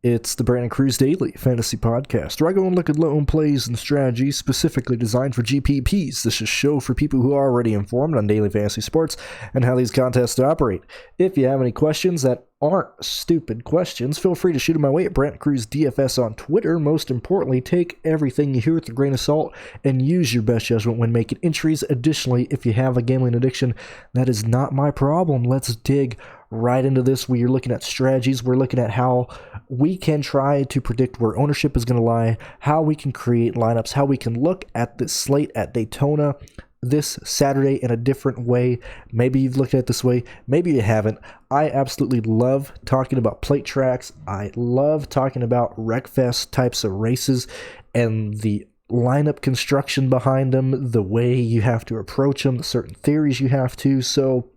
It's the Brandon Cruz Daily Fantasy Podcast, where I go and look at loan plays and strategies specifically designed for GPPs. This is a show for people who are already informed on daily fantasy sports and how these contests operate. If you have any questions that aren't stupid questions, feel free to shoot them my way at BrandonCruzDFS on Twitter. Most importantly, take everything you hear with a grain of salt and use your best judgment when making entries. Additionally, if you have a gambling addiction, that is not my problem. Let's dig right into this. We're looking at strategies. We're looking at how we can try to predict where ownership is going to lie, how we can create lineups, how we can look at this slate at Daytona this Saturday in a different way. Maybe you've looked at it this way, maybe you haven't. I absolutely love talking about plate tracks. I love talking about Wreckfest types of races and the lineup construction behind them, the way you have to approach them, the certain theories you have to. So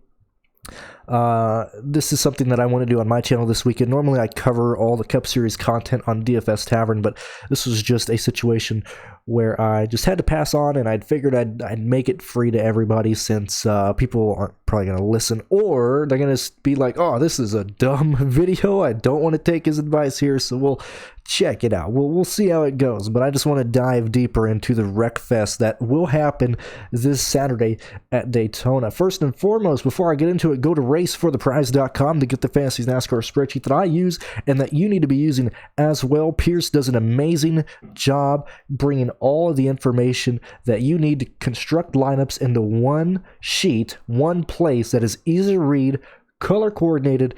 this is something that I want to do on my channel this weekend. Normally I cover all the Cup Series content on DFS Tavern, but this was just a situation where I just had to pass on, and I'd figured I'd make it free to everybody, since people aren't probably going to listen, or they're going to be like, oh, this is a dumb video, I don't want to take his advice here, so we'll check it out. We'll see how it goes, but I just want to dive deeper into the Wreckfest that will happen this Saturday at Daytona. First and foremost, before I get into it, go to racefortheprize.com to get the Fantasy NASCAR spreadsheet that I use and that you need to be using as well. Pierce does an amazing job bringing all of the information that you need to construct lineups into one sheet, one place that is easy to read, color coordinated.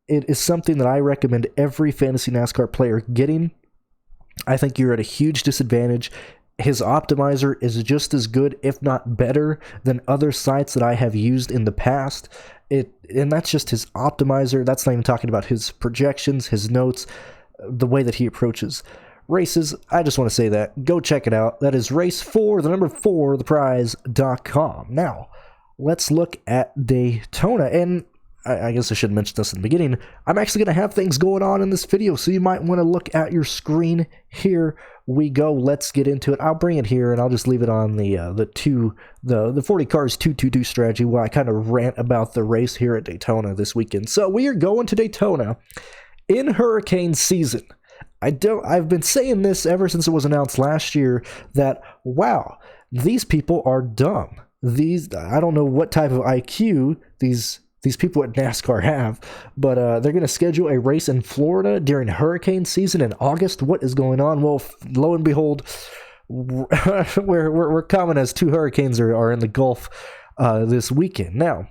It is something that I recommend every fantasy NASCAR player getting. I think you're at a huge disadvantage. His optimizer is just as good, if not better, than other sites that I have used in the past. And that's just his optimizer. That's not even talking about his projections, his notes, the way that he approaches races. I just want to say that. Go check it out. That is race4theprize.com. Now, let's look at Daytona. And I guess I should mention this in the beginning. I'm actually going to have things going on in this video, so you might want to look at your screen. Here we go. Let's get into it. I'll bring it here, and I'll just leave it on the 40 cars 222 strategy, where I kind of rant about the race here at Daytona this weekend. So we are going to Daytona in hurricane season. I've been saying this ever since it was announced last year that, wow, these people are dumb. I don't know what type of IQ these people at NASCAR have, but they're going to schedule a race in Florida during hurricane season in August. What is going on? Well, lo and behold, we're common as two hurricanes are in the Gulf this weekend. Now,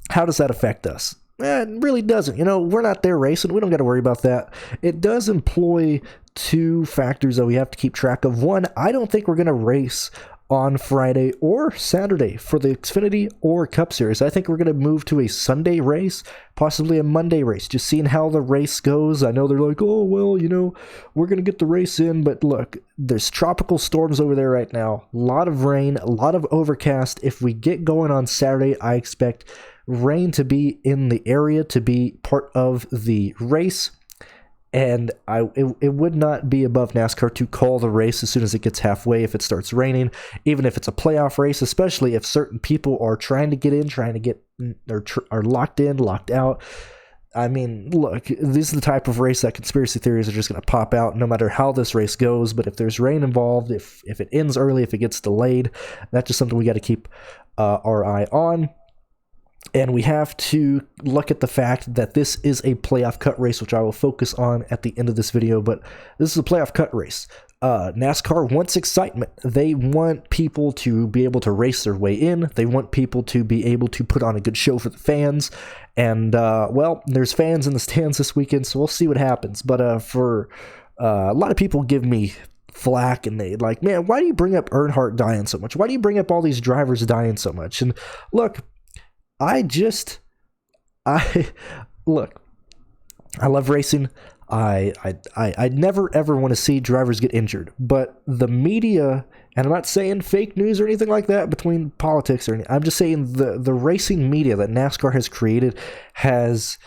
how does that affect us? It really doesn't. We're not there racing. We don't got to worry about that. It does employ two factors that we have to keep track of. One, I don't think we're going to race on Friday or Saturday for the Xfinity or Cup Series. I think we're going to move to a Sunday race, possibly a Monday race, just seeing how the race goes. I know they're like, oh, well, we're going to get the race in, but look, there's tropical storms over there right now, a lot of rain, a lot of overcast. If we get going on Saturday, I expect rain to be in the area, to be part of the race. And it would not be above NASCAR to call the race as soon as it gets halfway if it starts raining, even if it's a playoff race, especially if certain people are trying to get in, are locked in, locked out. I mean, look, this is the type of race that conspiracy theories are just going to pop out no matter how this race goes. But if there's rain involved, if it ends early, if it gets delayed, that's just something we got to keep our eye on. And we have to look at the fact that this is a playoff cut race, which I will focus on at the end of this video. But this is a playoff cut race. NASCAR wants excitement. They want people to be able to race their way in. They want people to be able to put on a good show for the fans. And, well, there's fans in the stands this weekend, so we'll see what happens. But for a lot of people give me flack, and they like, man, why do you bring up Earnhardt dying so much? Why do you bring up all these drivers dying so much? And look, I love racing. I never ever want to see drivers get injured, but the media, and I'm not saying fake news or anything like that between politics or anything, I'm just saying the racing media that NASCAR has created has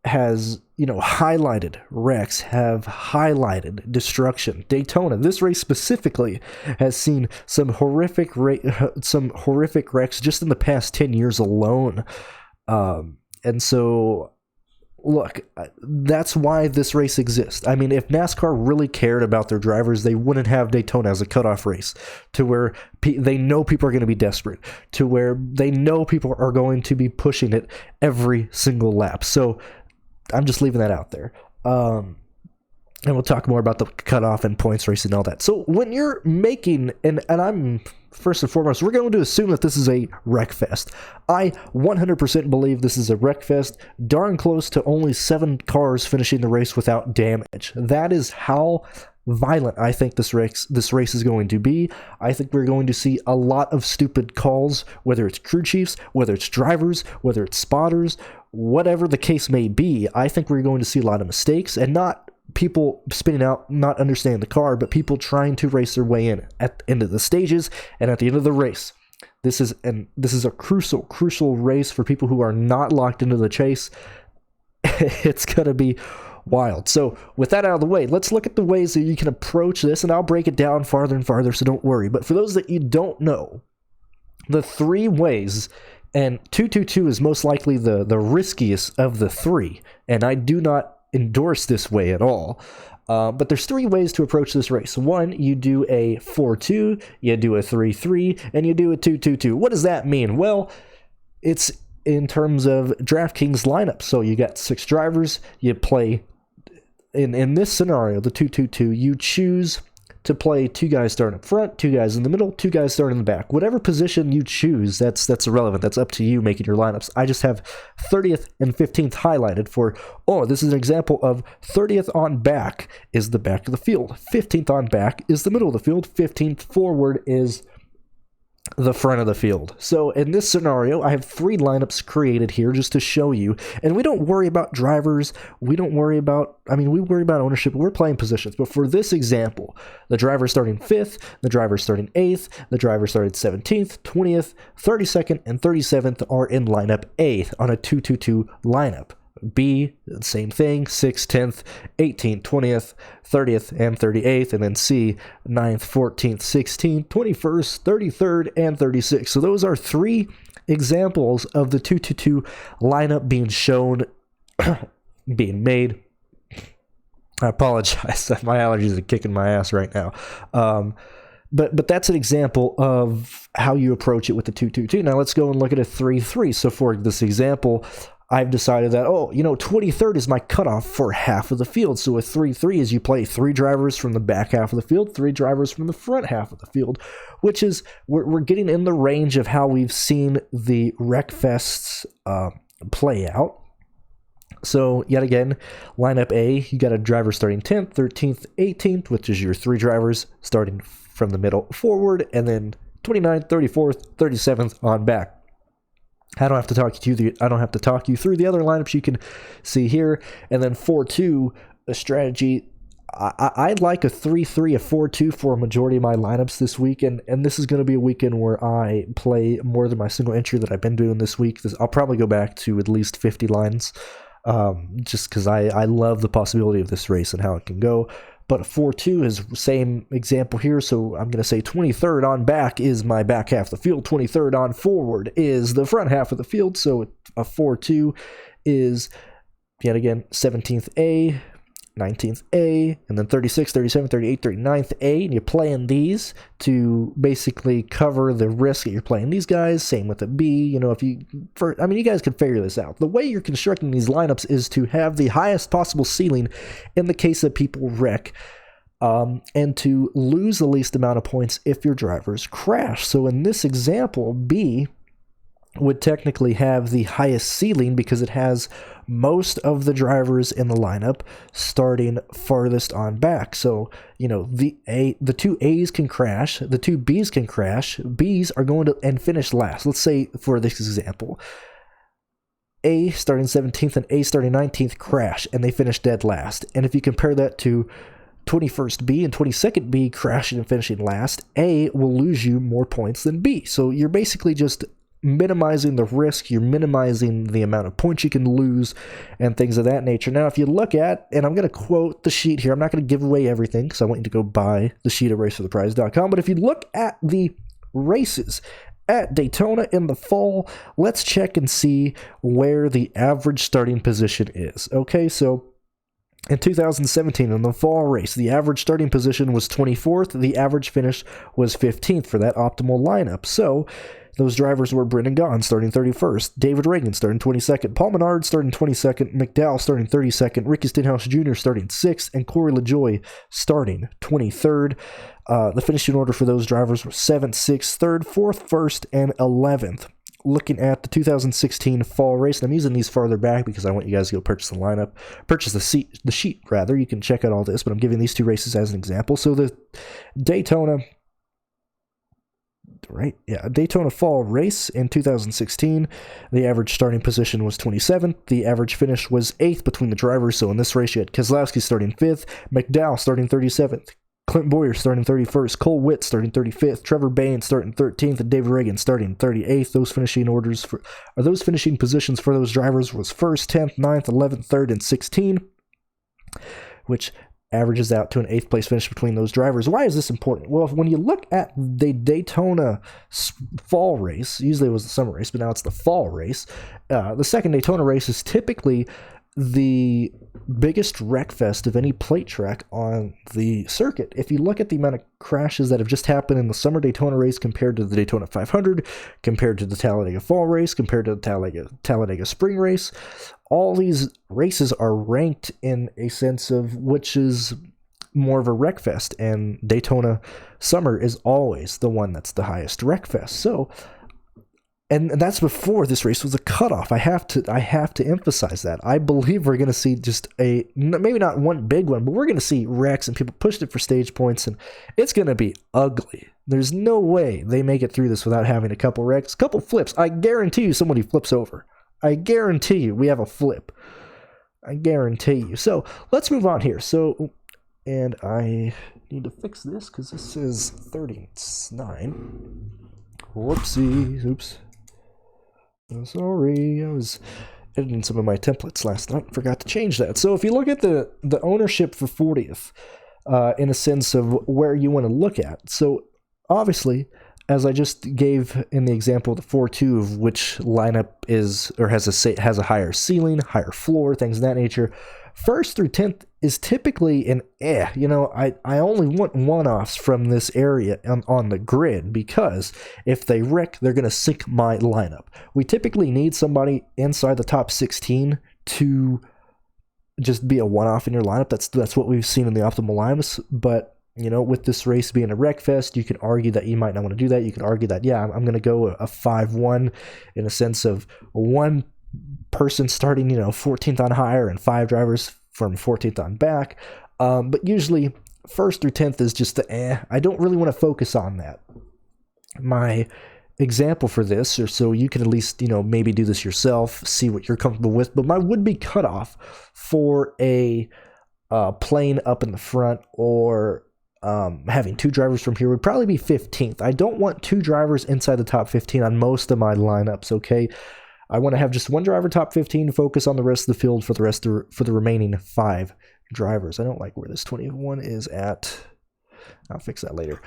highlighted wrecks, have highlighted destruction. Daytona, this race specifically, has seen some horrific wrecks just in the past 10 years alone. And so look, that's why this race exists. I mean, if NASCAR really cared about their drivers, they wouldn't have Daytona as a cutoff race, to where they know people are going to be desperate, to where they know people are going to be pushing it every single lap. So I'm just leaving that out there. And we'll talk more about the cutoff and points racing and all that. So when you're making, and I'm, first and foremost, we're going to assume that this is a wreck fest. I 100% believe this is a wreck fest, darn close to only 7 cars finishing the race without damage. That is how violent I think this race is going to be. I think we're going to see a lot of stupid calls, whether it's crew chiefs, whether it's drivers, whether it's spotters, whatever the case may be. I think we're going to see a lot of mistakes, and not people spinning out, not understanding the car, but people trying to race their way in at the end of the stages and at the end of the race. This is a crucial race for people who are not locked into the chase. It's gonna be wild. So with that out of the way, let's look at the ways that you can approach this, and I'll break it down farther and farther, so don't worry. But for those that you don't know, the 3 ways, and 222 is most likely the riskiest of the 3, and I do not endorse this way at all, but there's 3 ways to approach this race. 1, you do a 4-2, you do a 3-3, and you do a 2-2-2. What does that mean? Well, it's in terms of DraftKings lineup. So you got 6 drivers, you play in this scenario, the 2-2-2, you choose to play 2 guys starting up front, 2 guys in the middle, 2 guys starting in the back. Whatever position you choose, that's irrelevant. That's up to you making your lineups. I just have 30th and 15th highlighted for, this is an example of 30th on back is the back of the field. 15th on back is the middle of the field. 15th forward is the front of the field. So in this scenario, I have 3 lineups created here just to show you, and we don't worry about drivers, we worry about ownership, we're playing positions. But for this example, the driver starting 5th, the driver starting 8th, the driver starting 17th, 20th, 32nd, and 37th are in lineup A on a 2-2-2 lineup. B, same thing, 6th, 10th, 18th, 20th, 30th, and 38th, and then C, 9th, 14th, 16th, 21st, 33rd, and 36th. So those are 3 examples of the 2-2-2 lineup being shown, being made. I apologize, my allergies are kicking my ass right now. But that's an example of how you approach it with the 2-2-2. Now let's go and look at a 3-3. So for this example, I've decided that, 23rd is my cutoff for half of the field. So a 3-3 is you play 3 drivers from the back half of the field, 3 drivers from the front half of the field, which is, we're getting in the range of how we've seen the Wreckfests play out. So yet again, lineup A, you got a driver starting 10th, 13th, 18th, which is your 3 drivers starting from the middle forward, and then 29th, 34th, 37th on back. I don't have to talk you through the other lineups you can see here. And then 4-2, a strategy. I'd like a 3-3, a 4-2 for a majority of my lineups this week, and this is going to be a weekend where I play more than my single entry that I've been doing this week. I'll probably go back to at least 50 lines, just because I love the possibility of this race and how it can go. But a 4-2 is the same example here, so I'm going to say 23rd on back is my back half of the field, 23rd on forward is the front half of the field, so a 4-2 is, yet again, 17th A, 19th A, and then 36th, 37th, 38th, 39th A, and you're playing these to basically cover the risk that you're playing these guys. Same with the B. You guys can figure this out. The way you're constructing these lineups is to have the highest possible ceiling in the case that people wreck, and to lose the least amount of points if your drivers crash. So in this example, B would technically have the highest ceiling because it has most of the drivers in the lineup starting farthest on back. So, the 2 A's can crash, the 2 B's can crash. B's are going to and finish last. Let's say for this example, A starting 17th and A starting 19th crash, and they finish dead last. And if you compare that to 21st B and 22nd B crashing and finishing last, A will lose you more points than B. So you're basically just minimizing the risk, you're minimizing the amount of points you can lose and things of that nature. Now, if you look at, and I'm going to quote the sheet here, I'm not going to give away everything because I want you to go buy the sheet at racefortheprize.com, but if you look at the races, at Daytona in the fall, let's check and see where the average starting position is. Okay, so in 2017, in the fall race, the average starting position was 24th. The average finish was 15th for that optimal lineup. So those drivers were Brendan Gaughan starting 31st, David Reagan starting 22nd, Paul Menard starting 22nd, McDowell starting 32nd, Ricky Stenhouse Jr. starting 6th, and Corey LaJoie starting 23rd. The finishing order for those drivers were 7th, 6th, 3rd, 4th, 1st, and 11th. Looking at the 2016 fall race, and I'm using these farther back because I want you guys to go purchase the sheet rather. You can check out all this, but I'm giving these two races as an example. So the Daytona fall race in 2016, the average starting position was 27th. The average finish was 8th between the drivers. So in this race, you had Keselowski starting 5th, McDowell starting 37th, Clint Bowyer starting 31st, Cole Witt starting 35th, Trevor Bayne starting 13th, and David Reagan starting 38th. Those finishing positions for those drivers was 1st, 10th, 9th, 11th, 3rd, and 16th, which averages out to an 8th place finish between those drivers. Why is this important? Well, when you look at the Daytona fall race, usually it was the summer race, but now it's the fall race. The second Daytona race is typically the biggest wreck fest of any plate track on the circuit. If you look at the amount of crashes that have just happened in the summer Daytona race compared to the Daytona 500, compared to the Talladega fall race, compared to the Talladega spring race, all these races are ranked in a sense of which is more of a wreck fest, and Daytona summer is always the one that's the highest wreck fest. So, and that's before this race was a cutoff. I have to emphasize that. I believe we're going to see just maybe not one big one, but we're going to see wrecks and people pushed it for stage points, and it's going to be ugly. There's no way they make it through this without having a couple wrecks, a couple flips. I guarantee you somebody flips over. I guarantee you we have a flip. I guarantee you. So let's move on here. So, and I need to fix this because this is 39. Whoopsie. Oops. I'm sorry, I was editing some of my templates last night and forgot to change that. So if you look at the ownership for 40th, in a sense of where you want to look at. So obviously, as I just gave in the example of the 4-2 of which lineup is or has a higher ceiling, higher floor, things of that nature, 1st through 10th is typically an I only want one-offs from this area on the grid, because if they wreck, they're going to sink my lineup. We typically need somebody inside the top 16 to just be a one-off in your lineup. That's what we've seen in the optimal lineups, but with this race being a wreck fest, you can argue that you might not want to do that. You can argue that, I'm going to go a 5-1 in a sense of one person starting, 14th on higher and 5 drivers from 14th on back. But usually 1st through 10th is just I don't really want to focus on that. My example for this, or so you can at least, maybe do this yourself, see what you're comfortable with, but my would-be cutoff for a plane up in the front or having 2 drivers from here would probably be 15th. I don't want 2 drivers inside the top 15 on most of my lineups, okay? I want to have just 1 driver top 15, focus on the rest of the field for the remaining 5 drivers. I don't like where this 21 is at. I'll fix that later.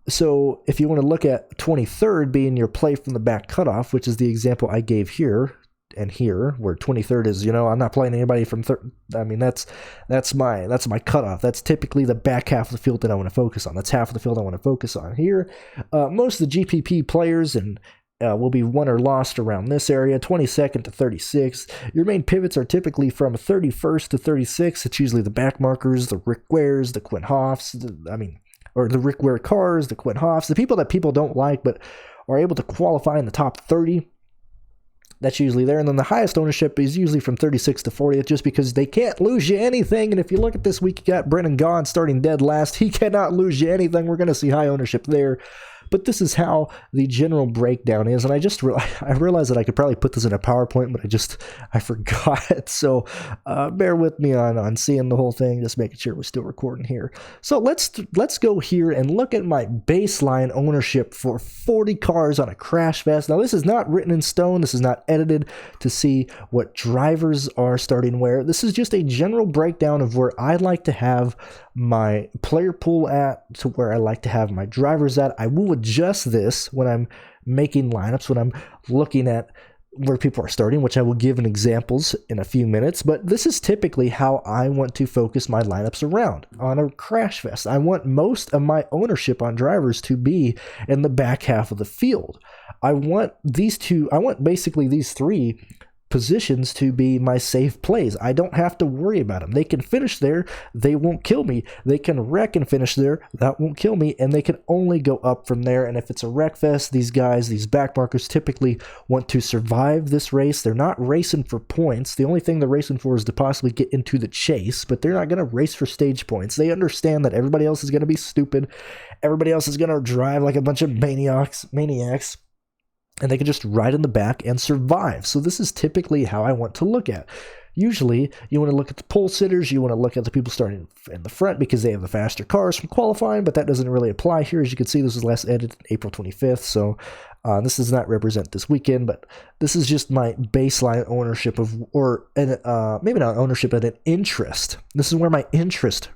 So if you want to look at 23rd being your play from the back cutoff, which is the example I gave here and here, where 23rd is, I'm not playing anybody from third. I mean, that's my cutoff. That's typically the back half of the field that I want to focus on. That's half of the field I want to focus on here. Most of the GPP players will be won or lost around this area, 22nd to 36th. Your main pivots are typically from 31st to 36th. It's usually the Backmarkers, the Rick Wares, the Quinn Hoffs, or the Rick Ware cars, the Quinn Hoffs, the people that people don't like but are able to qualify in the top 30. That's usually there. And then the highest ownership is usually from 36th to 40th, just because they can't lose you anything. And if you look at this week, you got Brendan Gaughan starting dead last. He cannot lose you anything. We're going to see high ownership there. But this is how the general breakdown is. And I realized that I could probably put this in a PowerPoint, but I forgot. So bear with me on seeing the whole thing, just making sure we're still recording here. So let's go here and look at my baseline ownership for 40 cars on a crash fest. Now, this is not written in stone. This is not edited to see what drivers are starting where. This is just a general breakdown of where I like to have my player pool at to where I like to have my drivers at. I will adjust this when I'm making lineups, when I'm looking at where people are starting, which I will give in examples in a few minutes, but this is typically how I want to focus my lineups around on a crash fest. I want most of my ownership on drivers to be in the back half of the field. I want basically these three positions to be my safe plays. I don't have to worry about them. They can finish there, they won't kill me. They can wreck and finish there, that won't kill me, and they can only go up from there. And if it's a wreck fest, these guys, these backmarkers, typically want to survive this race. They're not racing for points. The only thing they're racing for is to possibly get into the chase, but they're not going to race for stage points. They understand that everybody else is going to be stupid. Everybody else is going to drive like a bunch of maniacs, and they can just ride in the back and survive. So this is typically how I want to look at. Usually, you want to look at the pole sitters, you want to look at the people starting in the front because they have the faster cars from qualifying, but that doesn't really apply here. As you can see, this was last edited April 25th, so this does not represent this weekend, but this is just my baseline ownership maybe not ownership, but an interest. This is where my interest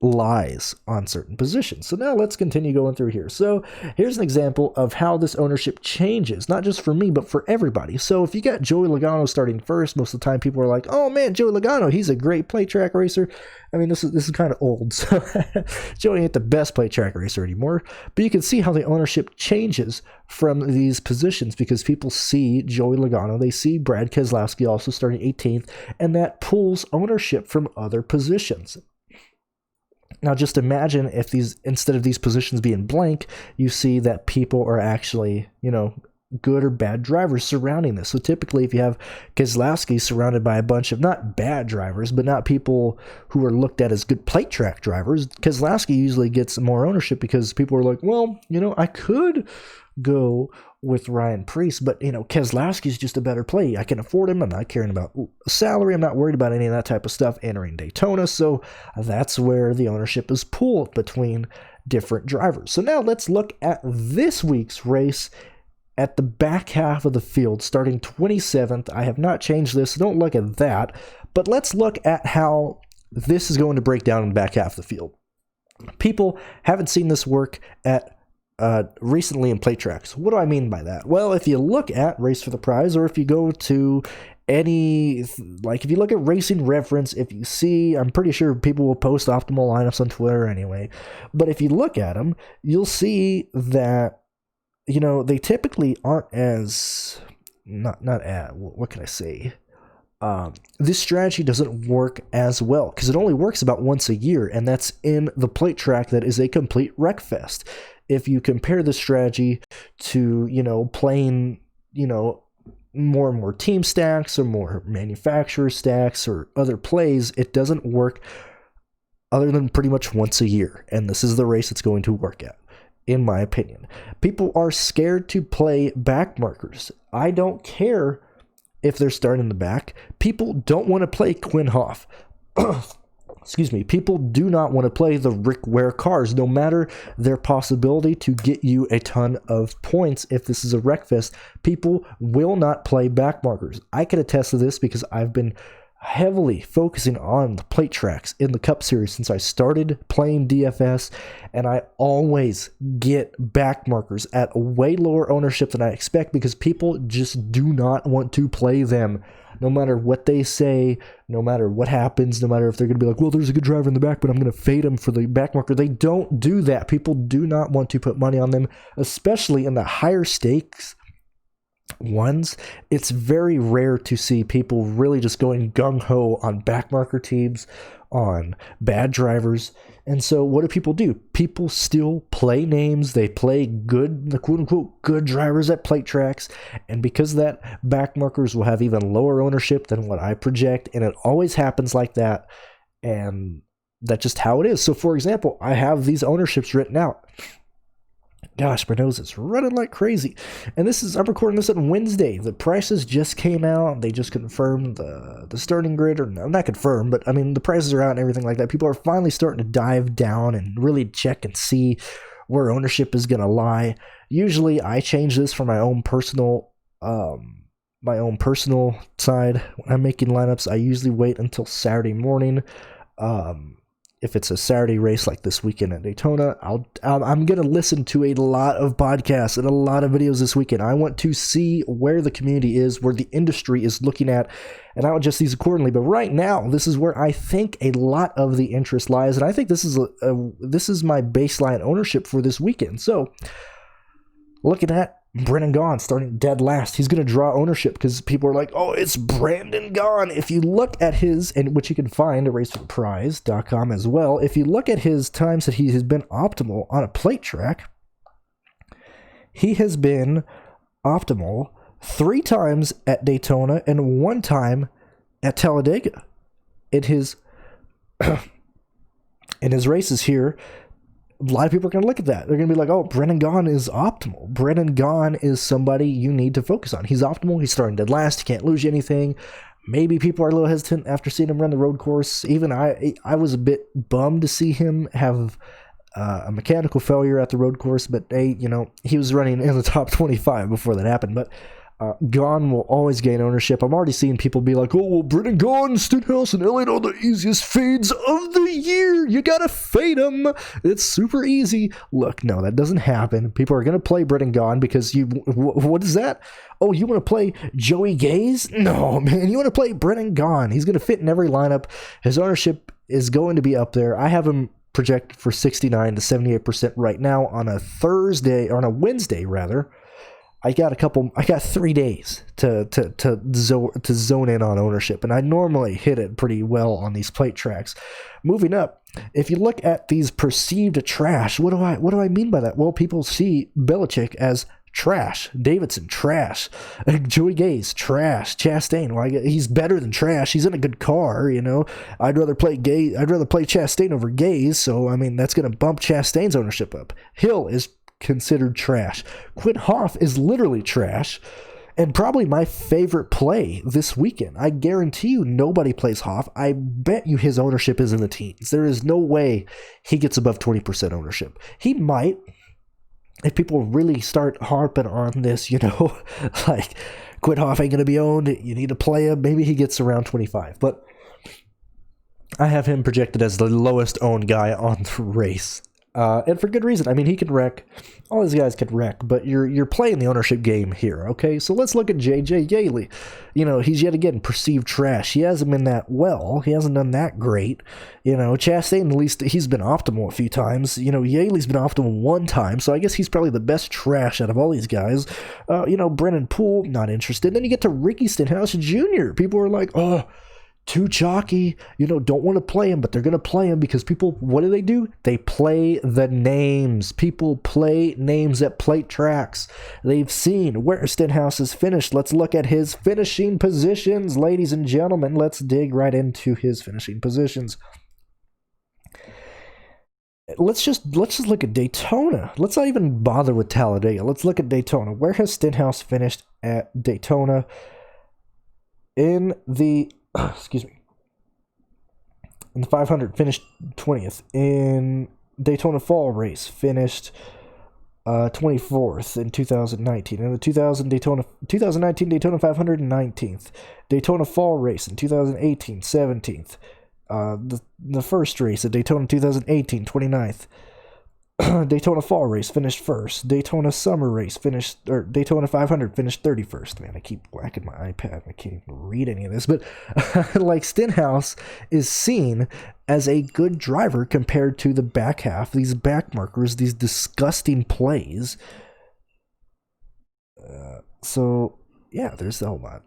lies on certain positions. So now let's continue going through here. So here's an example of how this ownership changes, not just for me, but for everybody. So if you got Joey Logano starting first, most of the time people are like, oh man, Joey Logano, he's a great play track racer. I mean, this is kind of old, so Joey ain't the best play track racer anymore, but you can see how the ownership changes from these positions because people see Joey Logano, they see Brad Keselowski also starting 18th, and that pulls ownership from other positions. Now, just imagine if instead of these positions being blank, you see that people are actually, good or bad drivers surrounding this. So typically, if you have Keselowski surrounded by a bunch of not bad drivers, but not people who are looked at as good plate track drivers, Keselowski usually gets more ownership because people are like, well, I could go with Ryan Preece, but Keselowski's just a better play. I can afford him. I'm not caring about salary. I'm not worried about any of that type of stuff entering Daytona. So that's where the ownership is pooled between different drivers. So now let's look at this week's race at the back half of the field, starting 27th. I have not changed this, so don't look at that. But let's look at how this is going to break down in the back half of the field. People haven't seen this work at recently in plate tracks. What do I mean by that? Well, if you look at Race for the Prize, or if you go to if you look at Racing Reference, if you see, I'm pretty sure people will post optimal lineups on Twitter anyway, but if you look at them, you'll see that, they typically aren't as, what can I say? This strategy doesn't work as well because it only works about once a year, and that's in the plate track that is a complete wreck fest. If you compare the strategy to, playing, more and more team stacks or more manufacturer stacks or other plays, it doesn't work other than pretty much once a year. And this is the race it's going to work at, in my opinion. People are scared to play backmarkers. I don't care if they're starting in the back. People don't want to play Quinn Hoff. Excuse me. People do not want to play the Rick Ware cars, no matter their possibility to get you a ton of points. If this is a wreckfest, people will not play backmarkers. I can attest to this because I've been heavily focusing on the plate tracks in the Cup Series since I started playing DFS, and I always get backmarkers at a way lower ownership than I expect because people just do not want to play them. No matter what they say, no matter what happens, no matter if they're going to be like, well, there's a good driver in the back, but I'm going to fade him for the backmarker. They don't do that. People do not want to put money on them, especially in the higher stakes ones. It's very rare to see people really just going gung-ho on backmarker teams, on bad drivers. And so what do? People still play names. They play good, the quote-unquote good drivers at plate tracks. And because of that, backmarkers will have even lower ownership than what I project. And it always happens like that. And that's just how it is. So for example, I have these ownerships written out. Gosh, my nose is running like crazy. And I'm recording this on Wednesday. The prices just came out. They just confirmed the starting grid, or no, not confirmed, but I mean, the prices are out and everything like that. People are finally starting to dive down and really check and see where ownership is going to lie. Usually I change this for my own personal side. When I'm making lineups, I usually wait until Saturday morning. if it's a Saturday race like this weekend at Daytona, I'm going to listen to a lot of podcasts and a lot of videos this weekend. I want to see where the community is, where the industry is looking at, and I'll adjust these accordingly. But right now, this is where I think a lot of the interest lies, and I think this is my baseline ownership for this weekend. So, looking at Brennan Gaughan starting dead last. He's going to draw ownership because people are like, oh, it's Brandon Gaughan. If you look at his, and which you can find at raceforprize.com as well, if you look at his times that he has been optimal on a plate track, he has been optimal 3 times at Daytona and 1 time at Talladega. In his races here, a lot of people are going to look at that. They're going to be like, oh, Brennan Gaughan is optimal. Brennan Gaughan is somebody you need to focus on. He's optimal. He's starting dead last. He can't lose you anything. Maybe people are a little hesitant after seeing him run the road course. Even I was a bit bummed to see him have a mechanical failure at the road course, but hey, he was running in the top 25 before that happened. But Gaughan will always gain ownership. I'm already seeing people be like, oh, well, Brennan Gaughan, Stenhouse, and Elliott are the easiest fades of the year. You gotta fade them. It's super easy. Look, no, that doesn't happen. People are gonna play Brennan Gaughan because what is that? Oh, you want to play Joey Gaze? No, man, you want to play Brennan Gaughan. He's gonna fit in every lineup. His ownership is going to be up there. I have him projected for 69 to 78% right now on a Wednesday rather. I got 3 days to zone in on ownership, and I normally hit it pretty well on these plate tracks. Moving up, if you look at these perceived trash, what do I mean by that? Well, people see Belichick as trash, Davidson trash, Joey Gaze trash, Chastain. Well, he's better than trash. He's in a good car, I'd rather play Chastain over Gaze, so I mean that's going to bump Chastain's ownership up. Hill is considered trash. Quinn Hoff is literally trash, and probably my favorite play this weekend. I guarantee you nobody plays Hoff. I bet you his ownership is in the teens. There is no way he gets above 20% ownership. He might, if people really start harping on this, like Quinn Hoff ain't going to be owned, you need to play him. Maybe he gets around 25, but I have him projected as the lowest owned guy on the race. And for good reason. I mean, he can wreck. All these guys can wreck, but you're playing the ownership game here, okay? So let's look at J.J. Yaley. He's yet again perceived trash. He hasn't been that well. He hasn't done that great. Chastain, at least he's been optimal a few times. Yaley's been optimal 1 time, so I guess he's probably the best trash out of all these guys. Brennan Poole, not interested. Then you get to Ricky Stenhouse Jr. People are like, oh, too chalky, don't want to play him, but they're going to play him because people, what do? They play the names. People play names at plate tracks. They've seen where Stenhouse is finished. Let's look at his finishing positions, ladies and gentlemen. Let's dig right into his finishing positions. Let's just look at Daytona. Let's not even bother with Talladega. Let's look at Daytona. Where has Stenhouse finished at Daytona? In the in the 500 finished 20th. In Daytona Fall race finished 24th in 2019. In the 2019 Daytona 500 19th. Daytona Fall race in 2018 17th. The first race at Daytona 2018 29th. Daytona Fall race finished first. Daytona Summer race Daytona 500 finished 31st. Man, I keep whacking my iPad. I can't even read any of this. But like Stenhouse is seen as a good driver compared to the back half. These backmarkers, these disgusting plays. So yeah, there's the whole lot.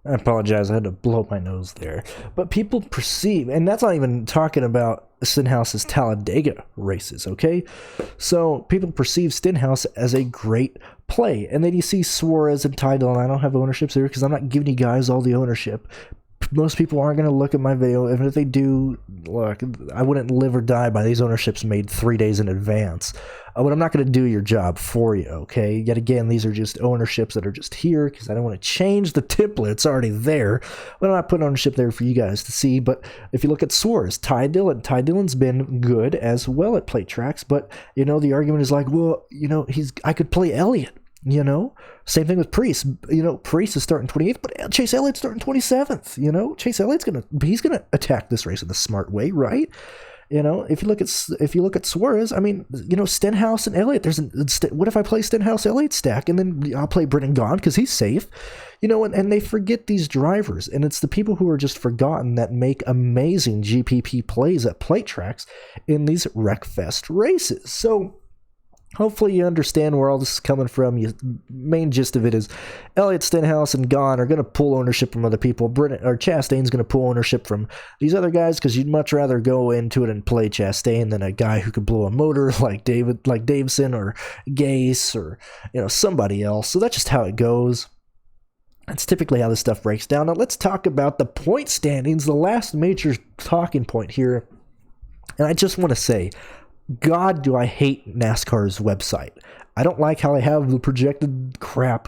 I apologize, I had to blow my nose there. But people perceive, and that's not even talking about Stenhouse's Talladega races, okay? So people perceive Stenhouse as a great play. And then you see Suarez and Ty Dillon. I don't have ownerships here because I'm not giving you guys all the ownership. Most people aren't going to look at my video. Even if they do, look, I wouldn't live or die by these ownerships made 3 days in advance. But I'm not going to do your job for you, okay? Yet again, these are just ownerships that are just here because I don't want to change the template. It's already there. But I'm not putting ownership there for you guys to see. But if you look at Suarez, Ty Dillon's been good as well at plate tracks. But, the argument is like, well, I could play Elliott. You know, same thing with Priest. You know, Priest is starting 28th, but Chase Elliott's starting 27th. You know, Chase Elliott's he's gonna attack this race in the smart way, right? You know, if you look at Suarez, I mean, you know, Stenhouse and Elliott. What if I play Stenhouse Elliott stack and then I'll play Brennan Gaughan because he's safe, you know? And they forget these drivers, and it's the people who are just forgotten that make amazing GPP plays at plate tracks in these Wreckfest races. So hopefully you understand where all this is coming from. The main gist of it is Elliott, Stenhouse, and Gaughan are going to pull ownership from other people. Chastain's going to pull ownership from these other guys because you'd much rather go into it and play Chastain than a guy who could blow a motor like Davison or Gase or, you know, somebody else. So that's just how it goes. That's typically how this stuff breaks down. Now let's talk about the point standings, the last major talking point here. And I just want to say, God, do I hate NASCAR's website. I don't like how they have the projected crap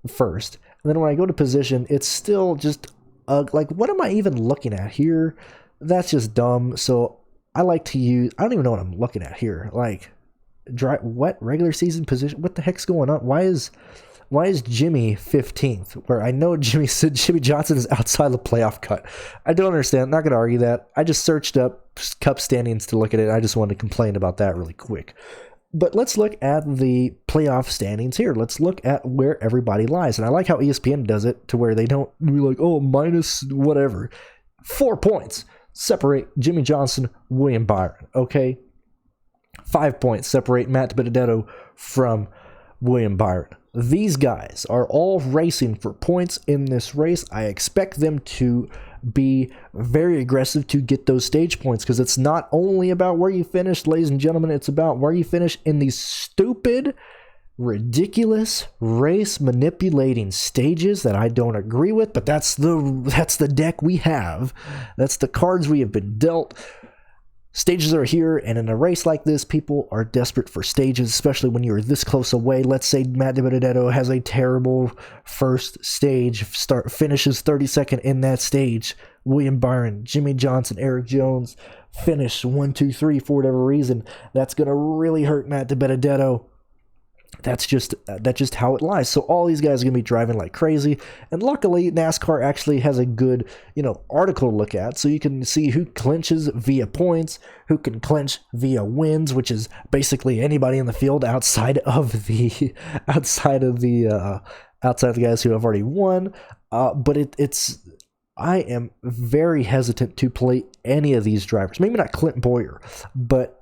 first. And then when I go to position, it's still just, like, what am I even looking at here? That's just dumb. So I like to use, I don't even know what I'm looking at here. Like, what? Regular season position? What the heck's going on? Why is Jimmy 15th? Where I know Jimmy Johnson is outside the playoff cut. I don't understand. I'm not going to argue that. I just searched up Cup standings to look at it. I just wanted to complain about that really quick. But let's look at the playoff standings here. Let's look at where everybody lies. And I like how ESPN does it to where they don't be like, oh, minus whatever. 4 points separate Jimmy Johnson, William Byron. Okay? 5 points separate Matt Benedetto from William Byron. These guys are all racing for points in this race. I expect them to be very aggressive to get those stage points because it's not only about where you finish, ladies and gentlemen, it's about where you finish in these stupid, ridiculous race manipulating stages that I don't agree with, but that's the deck we have. That's the cards we have been dealt. Stages are here, and in a race like this, people are desperate for stages, especially when you're this close away. Let's say Matt Benedetto has a terrible first stage, finishes 32nd in that stage. William Byron, Jimmy Johnson, Eric Jones finish 1, 2, 3 for whatever reason. That's going to really hurt Matt Benedetto. That's just how it lies. So all these guys are going to be driving like crazy. And luckily, NASCAR actually has a good, article to look at. So you can see who clinches via points, who can clinch via wins, which is basically anybody in the field outside of the guys who have already won. But I am very hesitant to play any of these drivers. Maybe not Clint Boyer, but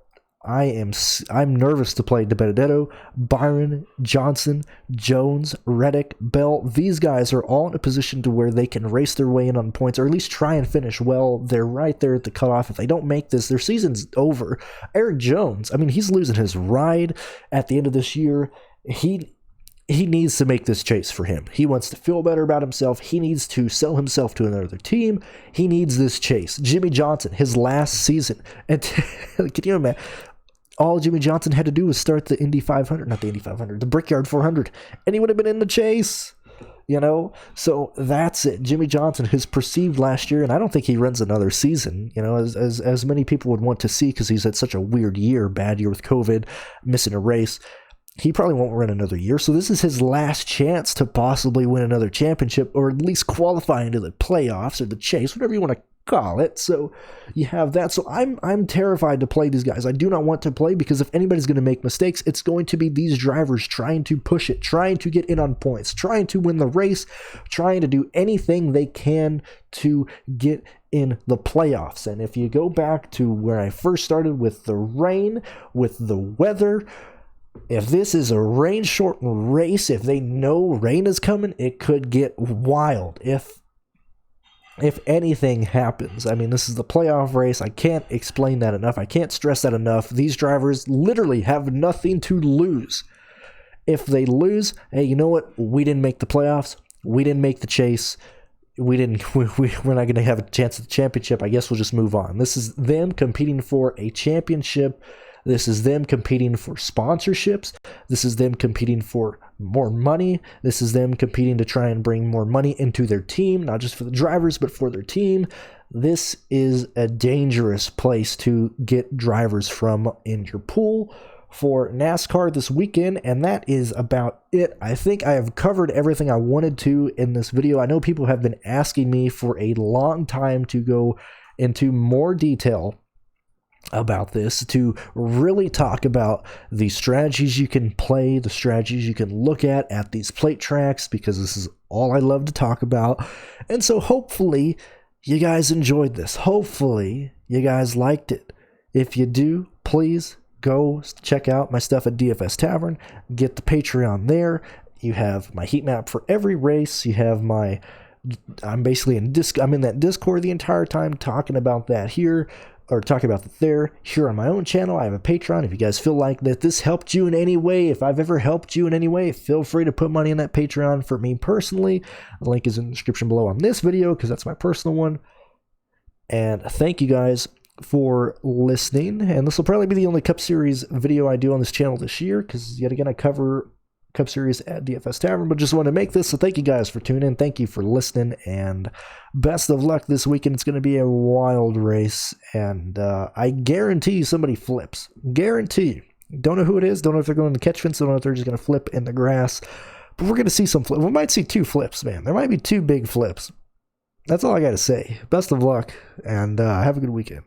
I'm nervous to play Benedetto, Byron, Johnson, Jones, Reddick, Bell. These guys are all in a position to where they can race their way in on points, or at least try and finish well. They're right there at the cutoff. If they don't make this, their season's over. Eric Jones, he's losing his ride at the end of this year. He needs to make this chase for him. He wants to feel better about himself. He needs to sell himself to another team. He needs this chase. Jimmy Johnson, his last season. And can you imagine? All Jimmy Johnson had to do was start the the Brickyard 400, and he would have been in the chase, So that's it. Jimmy Johnson, his perceived last year, and I don't think he runs another season, as many people would want to see because he's had such a weird year, bad year with COVID, missing a race. He probably won't run another year, so this is his last chance to possibly win another championship, or at least qualify into the playoffs or the chase, whatever you want to call it. So you have that. So I'm terrified to play these guys. I do not want to play because if anybody's going to make mistakes, it's going to be these drivers trying to push it, trying to get in on points, trying to win the race, trying to do anything they can to get in the playoffs. And if you go back to where I first started with the rain, with the weather, if this is a rain-shortened race, if they know rain is coming, it could get wild. If anything happens, this is the playoff race. I can't explain that enough. I can't stress that enough. These drivers literally have nothing to lose. If they lose, hey, you know what? We didn't make the playoffs. We didn't make the chase. We're not going to have a chance at the championship. I guess we'll just move on. This is them competing for a championship. This is them competing for sponsorships. This is them competing for more money. This is them competing to try and bring more money into their team, not just for the drivers, but for their team. This is a dangerous place to get drivers from in your pool for NASCAR this weekend, and that is about it. I think I have covered everything I wanted to in this video. I know people have been asking me for a long time to go into more detail about this, to really talk about the strategies you can play, the strategies you can look at these plate tracks, because this is all I love to talk about. And so hopefully you guys enjoyed this. Hopefully you guys liked it. If you do, please go check out my stuff at DFS Tavern. Get the Patreon there. You have my heat map for every race. You have my, I'm basically I'm in that Discord the entire time talking about that here, or talking about that there. Here on my own channel, I have a Patreon. If you guys feel like that this helped you in any way, if I've ever helped you in any way, feel free to put money in that Patreon for me personally. The link is in the description below on this video, because that's my personal one. And thank you guys for listening, and this will probably be the only Cup Series video I do on this channel this year, because yet again I cover Cup Series at DFS Tavern, but just wanted to make this, so thank you guys for tuning in, thank you for listening, and best of luck this weekend. It's going to be a wild race, and I guarantee you somebody flips. Guarantee you. Don't know who it is, don't know if they're going to catch fence, don't know if they're just going to flip in the grass, but we're going to see some flips. We might see 2 flips, man. There might be 2 big flips. That's all I got to say. Best of luck, and have a good weekend.